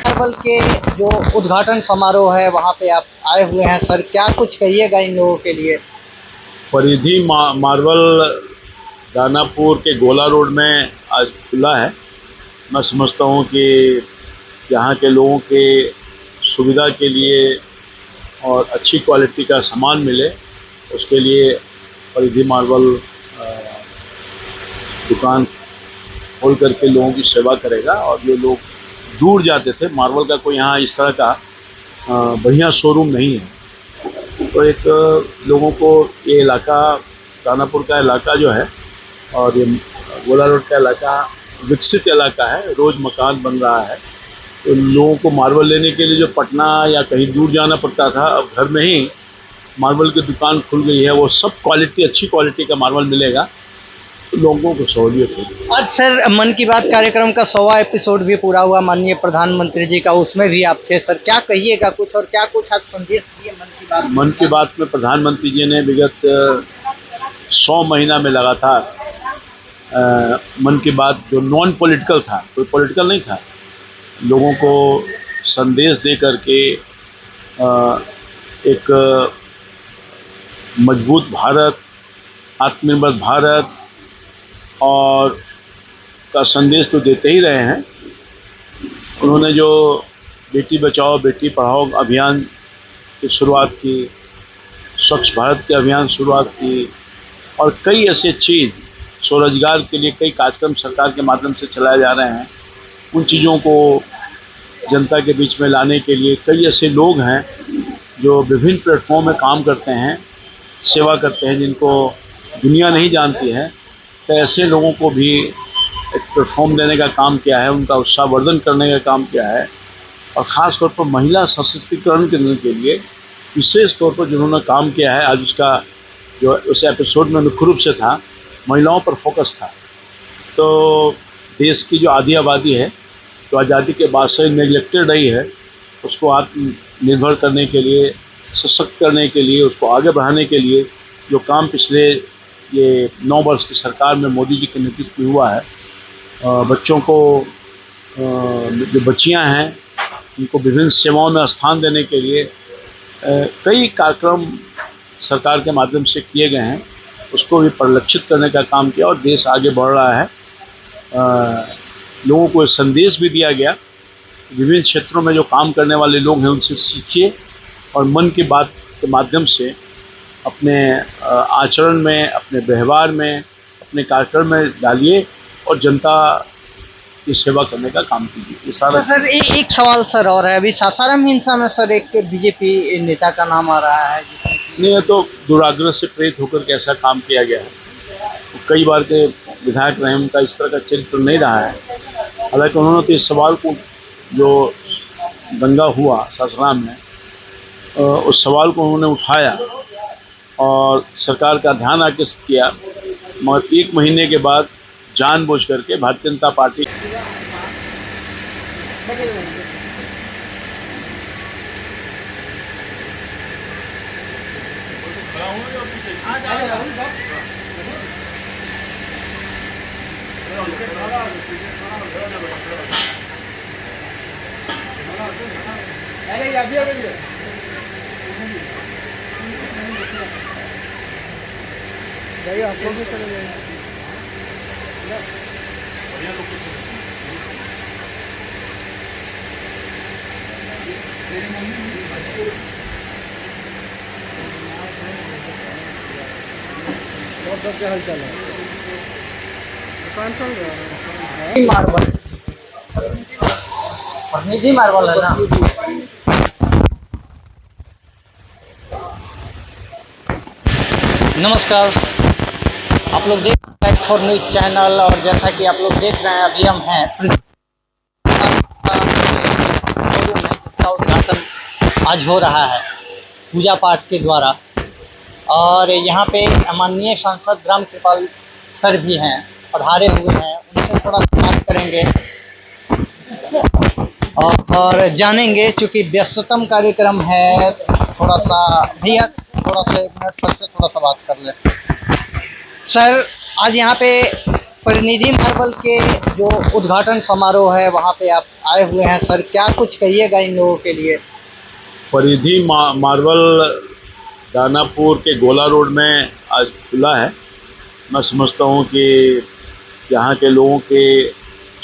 Marble के जो उद्घाटन समारोह है वहाँ पे आप आए हुए हैं सर, क्या कुछ कहिएगा इन लोगों के लिए? परिधि मार्बल दानापुर के गोला रोड में आज खुला है। मैं समझता हूँ कि यहाँ के लोगों के सुविधा के लिए और अच्छी क्वालिटी का सामान मिले, उसके लिए परिधि मार्बल दुकान खोल करके लोगों की सेवा करेगा। और जो लोग दूर जाते थे, मार्बल का कोई यहाँ इस तरह का बढ़िया शोरूम नहीं है, तो एक लोगों को ये इलाका, दानापुर का इलाका जो है और ये गोला रोड का इलाका विकसित इलाका है, रोज़ मकान बन रहा है। तो लोगों को मार्बल लेने के लिए जो पटना या कहीं दूर जाना पड़ता था, अब घर में ही मार्बल की दुकान खुल गई है। वो सब क्वालिटी, अच्छी क्वालिटी का मार्बल मिलेगा, तो लोगों को सहूलियत होगी। आज सर मन की बात कार्यक्रम का 100वां एपिसोड भी पूरा हुआ माननीय प्रधानमंत्री जी का, उसमें भी आप थे सर, क्या कहिएगा कुछ, और क्या कुछ आज संदेश दिए मन की बात? मन की बात में प्रधानमंत्री जी ने विगत 100 महीना में लगातार मन की बात जो नॉन पॉलिटिकल था, कोई पॉलिटिकल नहीं था, लोगों को संदेश दे करके एक मजबूत भारत, आत्मनिर्भर भारत और का संदेश तो देते ही रहे हैं। उन्होंने जो बेटी बचाओ बेटी पढ़ाओ अभियान की शुरुआत की, स्वच्छ भारत के अभियान शुरुआत की, और कई ऐसे चीज़, स्वरोजगार के लिए कई कार्यक्रम सरकार के माध्यम से चलाए जा रहे हैं। उन चीज़ों को जनता के बीच में लाने के लिए कई ऐसे लोग हैं जो विभिन्न प्लेटफॉर्म में काम करते हैं, सेवा करते हैं, जिनको दुनिया नहीं जानती है। तो ऐसे लोगों को भी एक प्लेटफॉर्म देने का काम किया है, उनका उत्साहवर्धन करने का काम किया है। और ख़ास तौर पर महिला सशक्तिकरण करने के लिए विशेष तौर पर जिन्होंने काम किया है, आज उसका जो उस एपिसोड में मुख्य रूप से था, महिलाओं पर फोकस था। तो देश की जो आधी आबादी है, जो आज़ादी के बाद से नेग्लेक्टेड रही है, उसको आत्मनिर्भर करने के लिए, सशक्त करने के लिए, उसको आगे बढ़ाने के लिए जो काम पिछले ये 9 वर्ष की सरकार में मोदी जी के नेतृत्व में हुआ है, बच्चों को, जो बच्चियां हैं, उनको विभिन्न सेवाओं में स्थान देने के लिए कई कार्यक्रम सरकार के माध्यम से किए गए हैं, उसको भी परिलक्षित करने का काम किया और देश आगे बढ़ रहा है। लोगों को एक संदेश भी दिया गया, विभिन्न क्षेत्रों में जो काम करने वाले लोग हैं उनसे सीखिए और मन की बात के माध्यम से अपने आचरण में, अपने व्यवहार में, अपने कार्यक्रम में डालिए और जनता की सेवा करने का काम कीजिए। ये सारा। तो सर एक सवाल सर और है, अभी सासाराम हिंसा में सर एक बीजेपी नेता का नाम आ रहा है। नहीं, ये तो दुराग्रह से प्रेरित होकर के ऐसा काम किया गया है। कई बार के विधायक रहे, उनका इस तरह का चरित्र नहीं रहा है। हालांकि उन्होंने तो इस सवाल को, जो दंगा हुआ सासाराम में, उस सवाल को उन्होंने उठाया और सरकार का ध्यान आकृष्ट किया, मगर 1 महीने के बाद जानबूझ करके भारतीय जनता पार्टी आप लोग भी चले जाएंगे। क्या हाल चाल है? दुकान चल रहा है मार्बल, निजी मार्बल है ना। नमस्कार, आप लोग देख रहे हैं फॉर न्यूज चैनल, और जैसा कि आप लोग देख रहे हैं अभी हम हैं शोरूम में, जिसका उद्घाटन आज हो रहा है। पूजा पाठ के द्वारा। और यहाँ पे माननीय सांसद राम कृपाल सर भी हैं, पधारे हुए हैं, उनसे थोड़ा सा बात करेंगे और जानेंगे, चूँकि व्यस्ततम कार्यक्रम है। थोड़ा सा भैया, थोड़ा सा 1 मिनट सर से थोड़ा सा बात कर ले। सर, आज यहाँ पे परिनिधि मार्बल के जो उद्घाटन समारोह है वहाँ पे आप आए हुए हैं सर, क्या कुछ कहिएगा इन लोगों के लिए? परिधि मार्बल दानापुर के गोला रोड में आज खुला है। मैं समझता हूँ कि यहाँ के लोगों के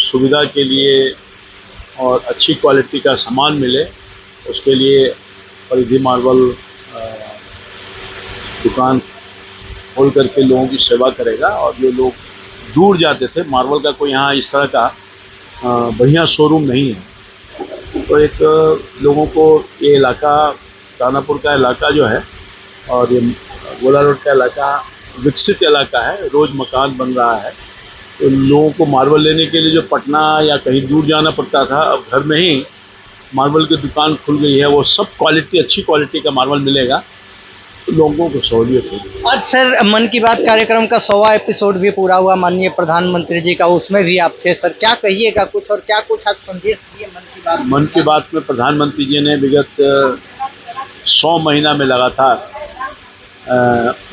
सुविधा के लिए और अच्छी क्वालिटी का सामान मिले, उसके लिए परिधि मार्बल दुकान खोल करके लोगों की सेवा करेगा। और जो लोग दूर जाते थे, मार्बल का कोई यहाँ इस तरह का बढ़िया शोरूम नहीं है, तो एक लोगों को ये इलाका, दानापुर का इलाका जो है और ये गोला रोड का इलाका विकसित इलाका है, रोज़ मकान बन रहा है। तो लोगों को मार्बल लेने के लिए जो पटना या कहीं दूर जाना पड़ता था, अब घर में ही मार्बल की दुकान खुल गई है। वो सब क्वालिटी, अच्छी क्वालिटी का मार्बल मिलेगा, तो लोगों को सहूलियत होगी। आज सर मन की बात कार्यक्रम का 100वां एपिसोड भी पूरा हुआ माननीय प्रधानमंत्री जी का, उसमें भी आप थे सर, क्या कहिएगा कुछ, और क्या कुछ आज संदेश दिए मन की बात? मन की बात में प्रधानमंत्री जी ने विगत 100 महीना में लगातार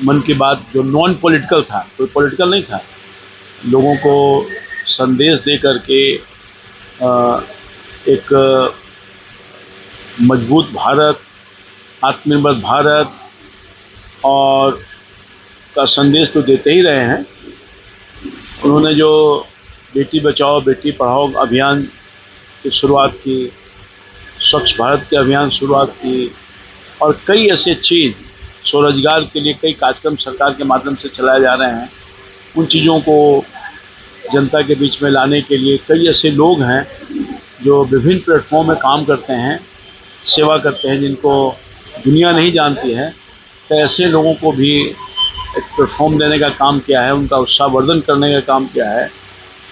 मन की बात जो नॉन पॉलिटिकल था, कोई पॉलिटिकल नहीं था, लोगों को संदेश दे करके एक मजबूत भारत, आत्मनिर्भर भारत और का संदेश तो देते ही रहे हैं। उन्होंने जो बेटी बचाओ बेटी पढ़ाओ अभियान की शुरुआत की, स्वच्छ भारत के अभियान शुरुआत की, और कई ऐसे चीज़, स्वरोजगार के लिए कई कार्यक्रम सरकार के माध्यम से चलाए जा रहे हैं। उन चीज़ों को जनता के बीच में लाने के लिए कई ऐसे लोग हैं जो विभिन्न प्लेटफॉर्म में काम करते हैं, सेवा करते हैं, जिनको दुनिया नहीं जानती है। तो ऐसे लोगों को भी एक प्लेटफॉर्म देने का काम किया है, उनका उत्साहवर्धन करने का काम किया है।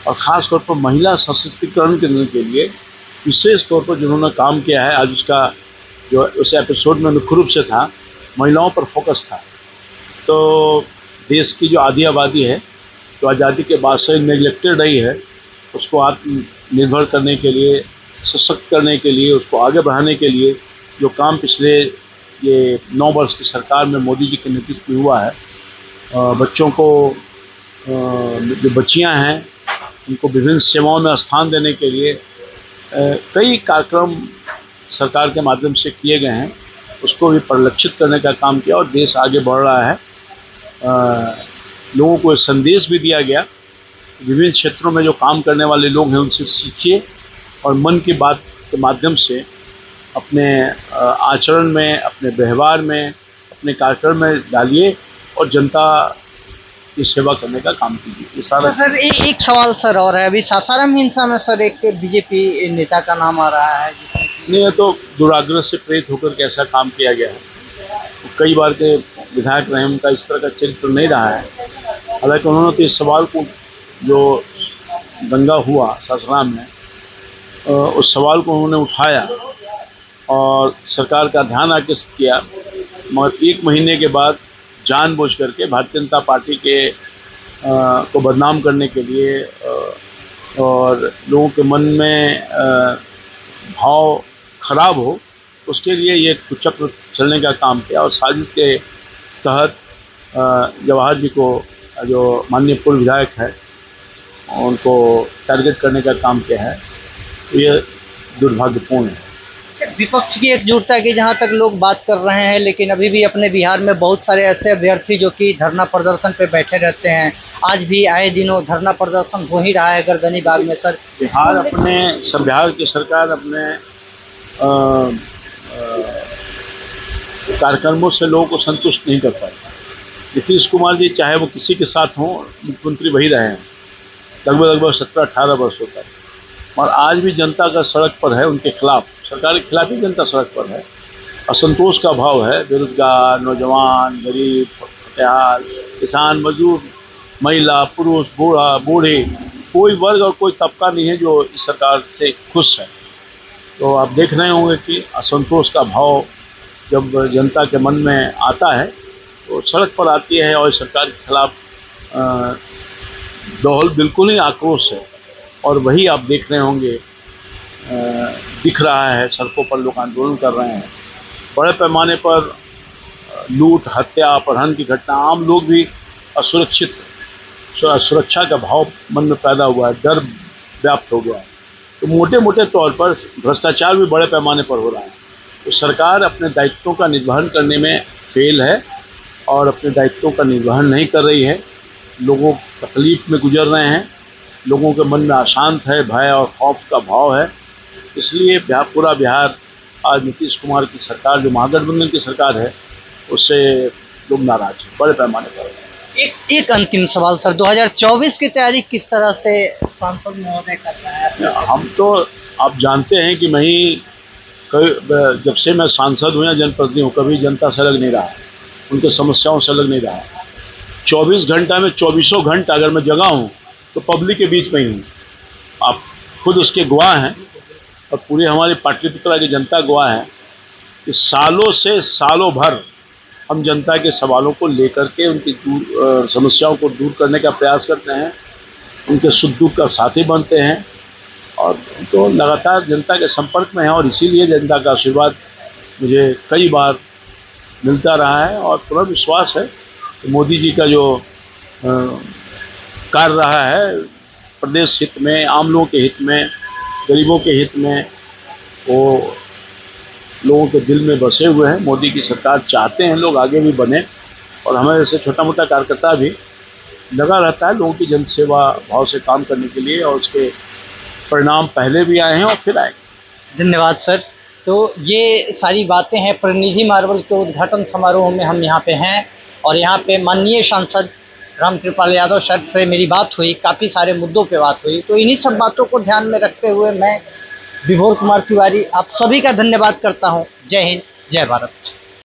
और ख़ास तौर पर महिला सशक्तिकरण करने के लिए विशेष तौर पर जिन्होंने काम किया है, आज उसका जो उस एपिसोड में मुख्य रूप से था, महिलाओं पर फोकस था। तो देश की जो आधी आबादी है, जो आज़ादी के बाद से नेग्लेक्टेड रही है, उसको आत्मनिर्भर करने के लिए, सशक्त करने के लिए, उसको आगे बढ़ाने के लिए जो काम पिछले ये 9 वर्ष की सरकार में मोदी जी के नेतृत्व में हुआ है, बच्चों को, जो बच्चियां हैं, उनको विभिन्न सेवाओं में स्थान देने के लिए कई कार्यक्रम सरकार के माध्यम से किए गए हैं, उसको भी परिलक्षित करने का काम किया और देश आगे बढ़ रहा है। लोगों को एक संदेश भी दिया गया, विभिन्न क्षेत्रों में जो काम करने वाले लोग हैं उनसे सीखिए और मन की बात के माध्यम से अपने आचरण में, अपने व्यवहार में, अपने कार्यक्रम में डालिए और जनता की सेवा करने का काम कीजिए। ये सारा। तो सर एक सवाल सर और है, अभी सासाराम हिंसा में सर एक बीजेपी नेता का नाम आ रहा है। नहीं, ये तो दुराग्रह से प्रेरित होकर के ऐसा काम किया गया है। कई बार के विधायक रहे, उनका इस तरह का चरित्र नहीं रहा है। हालांकि उन्होंने तो इस सवाल को, जो दंगा हुआ सासाराम में, उस सवाल को उन्होंने उठाया और सरकार का ध्यान आकृष्ट किया, मगर 1 महीने के बाद जानबूझ करके भारतीय जनता पार्टी के को बदनाम करने के लिए और लोगों के मन में भाव खराब हो, उसके लिए ये कुचक्र चलने का काम किया और साजिश के तहत जवाहर जी को, जो माननीय पूर्व विधायक है, उनको टारगेट करने का काम किया है। ये दुर्भाग्यपूर्ण है। विपक्ष की एकजुटता की जहां तक लोग बात कर रहे हैं, लेकिन अभी भी अपने बिहार में बहुत सारे ऐसे अभ्यर्थी जो कि धरना प्रदर्शन पे बैठे रहते हैं, आज भी आए दिनों धरना प्रदर्शन हो ही रहा है गर्दनी बाग में सर। बिहार की सरकार अपने कार्यक्रमों से लोगों को संतुष्ट नहीं कर पाई। नीतीश कुमार जी चाहे वो किसी के साथ हों, मुख्यमंत्री वही रहे हैं, लगभग 17-18 वर्ष होता है, और आज भी जनता का सड़क पर है, उनके खिलाफ, सरकार के खिलाफ ही जनता सड़क पर है। असंतोष का भाव है, बेरोजगार, नौजवान, गरीब, फटेहाल, किसान, मजदूर, महिला, पुरुष, बूढ़ा, बूढ़े, कोई वर्ग और कोई तबका नहीं है जो इस सरकार से खुश है। तो आप देख रहे होंगे कि असंतोष का भाव जब जनता के मन में आता है तो सड़क पर आती है और सरकार के खिलाफ माहौल बिल्कुल ही आक्रोश है। और वही आप देख रहे होंगे, दिख रहा है, सड़कों पर लोग आंदोलन कर रहे हैं। बड़े पैमाने पर लूट, हत्या, अपहरण की घटना, आम लोग भी असुरक्षित, सुरक्षा का भाव मन में पैदा हुआ है, डर व्याप्त हो गया है। तो मोटे मोटे तौर पर भ्रष्टाचार भी बड़े पैमाने पर हो रहा है। तो सरकार अपने दायित्वों का निर्वहन करने में फेल है और अपने दायित्वों का निर्वहन नहीं कर रही है। लोगों तकलीफ में गुजर रहे हैं, लोगों के मन में अशांत है, भय और खौफ का भाव है। इसलिए पूरा बिहार आज नीतीश कुमार की सरकार, जो महागठबंधन की सरकार है, उससे लोग नाराज हैं बड़े पैमाने पर। एक अंतिम सवाल सर, 2024 की तैयारी किस तरह से सांसद महोदय कर रहा है? हम तो आप जानते हैं कि मैं ही जब से मैं सांसद हूँ या जनप्रतिनिधि हूँ, कभी जनता से अलग नहीं रहा, उनके समस्याओं से अलग नहीं रहा। 24 घंटा में 24 घंटा अगर मैं जगा हूँ तो पब्लिक के बीच में ही हूँ। आप खुद उसके गवाह हैं और पूरी हमारी पाटलिपुत्रा की जनता गवाह है कि सालों से सालों भर हम जनता के सवालों को लेकर के उनकी समस्याओं को दूर करने का प्रयास करते हैं, उनके सुख दुख का साथी बनते हैं और तो लगातार जनता के संपर्क में हैं। और इसीलिए जनता का आशीर्वाद मुझे कई बार मिलता रहा है और पूरा विश्वास है कि मोदी जी का जो कार्य रहा है प्रदेश हित में, आम लोगों के हित में, गरीबों के हित में, वो लोगों के दिल में बसे हुए हैं। मोदी की सरकार चाहते हैं लोग आगे भी बने और हमें जैसे छोटा मोटा कार्यकर्ता भी लगा रहता है लोगों की जनसेवा भाव से काम करने के लिए, और उसके परिणाम पहले भी आए हैं और फिर आएंगे। धन्यवाद सर। तो ये सारी बातें हैं, प्रतिनिधि मार्बल के उद्घाटन समारोह में हम यहाँ पे हैं और यहाँ पे माननीय सांसद रामकृपाल यादव सर से मेरी बात हुई, काफ़ी सारे मुद्दों पे बात हुई। तो इन्हीं सब बातों को ध्यान में रखते हुए मैं विभोर कुमार तिवारी आप सभी का धन्यवाद करता हूँ। जय हिंद, जय भारत।